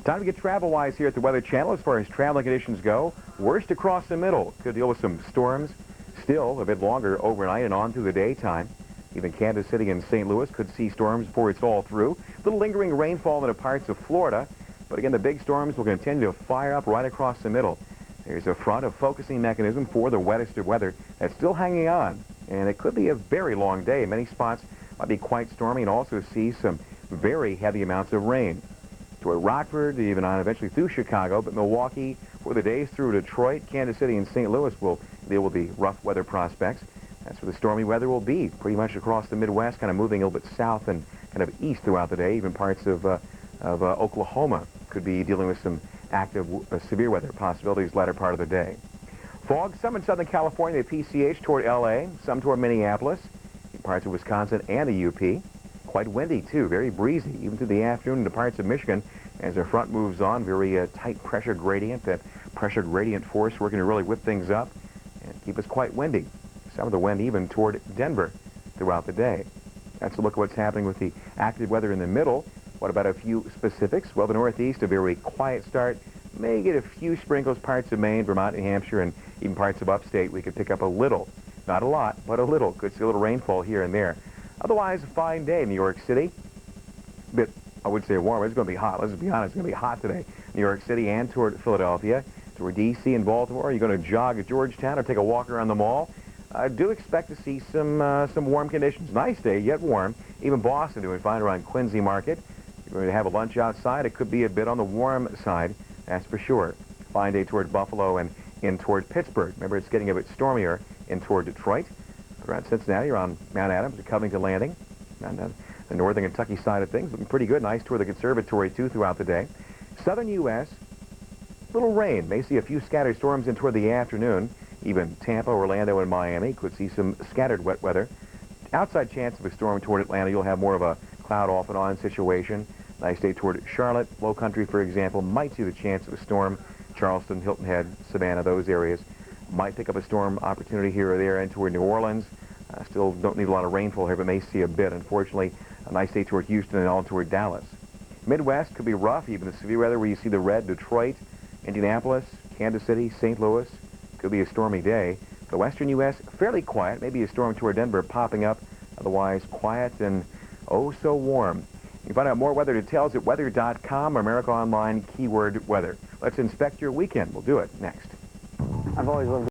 Time to get travel-wise here at the Weather Channel as far as traveling conditions go. Worst across the middle. Could deal with some storms still a bit longer overnight and on through the daytime. Even Kansas City and St. Louis could see storms before it's all through. A little lingering rainfall into parts of Florida. But again, the big storms will continue to fire up right across the middle. There's a front, a focusing mechanism for the wettest of weather that's still hanging on. And it could be a very long day. Many spots might be quite stormy and also see some very heavy amounts of rain. Toward Rockford, even on eventually through Chicago, but Milwaukee for the days through Detroit, Kansas City, and St. Louis will deal with the rough weather prospects. That's where the stormy weather will be, pretty much across the Midwest, kind of moving a little bit south and kind of east throughout the day. Even parts of Oklahoma could be dealing with some active severe weather possibilities latter part of the day. Fog, some in Southern California, the PCH toward L.A., some toward Minneapolis, parts of Wisconsin and the UP. Quite windy, too, very breezy, even through the afternoon into parts of Michigan as the front moves on. Very tight pressure gradient, that pressure gradient force working to really whip things up and keep us quite windy. Some of the wind even toward Denver throughout the day. That's a look at what's happening with the active weather in the middle. What about a few specifics? Well, the Northeast, a very quiet start. May get a few sprinkles, parts of Maine, Vermont, New Hampshire, and even parts of upstate. We could pick up a little, not a lot, but a little. Could see a little rainfall here and there. Otherwise, a fine day in New York City. Bit, I would say warm. It's going to be hot. Let's be honest. It's going to be hot today. New York City and toward Philadelphia. Toward D.C. and Baltimore. You're going to jog at Georgetown or take a walk around the mall. I do expect to see some warm conditions. Nice day, yet warm. Even Boston doing fine around Quincy Market. You're going to have a lunch outside. It could be a bit on the warm side. That's for sure. Fine day toward Buffalo and in toward Pittsburgh. Remember, it's getting a bit stormier in toward Detroit. Around Cincinnati, around Mount Adams, Covington Landing, and the northern Kentucky side of things, looking pretty good. Nice toward the conservatory, too, throughout the day. Southern U.S., little rain. May see a few scattered storms in toward the afternoon. Even Tampa, Orlando, and Miami could see some scattered wet weather. Outside chance of a storm toward Atlanta. You'll have more of a cloud off and on situation. Nice day toward Charlotte. Low country, for example, might see the chance of a storm. Charleston, Hilton Head, Savannah, those areas. Might pick up a storm opportunity here or there and toward New Orleans. Still don't need a lot of rainfall here, but may see a bit. Unfortunately, a nice day toward Houston and all toward Dallas. Midwest could be rough, even the severe weather where you see the red. Detroit, Indianapolis, Kansas City, St. Louis. Could be a stormy day. The western U.S., fairly quiet. Maybe a storm toward Denver popping up. Otherwise, quiet and oh so warm. You can find out more weather details at weather.com or America Online keyword weather. Let's inspect your weekend. We'll do it next. I've always lived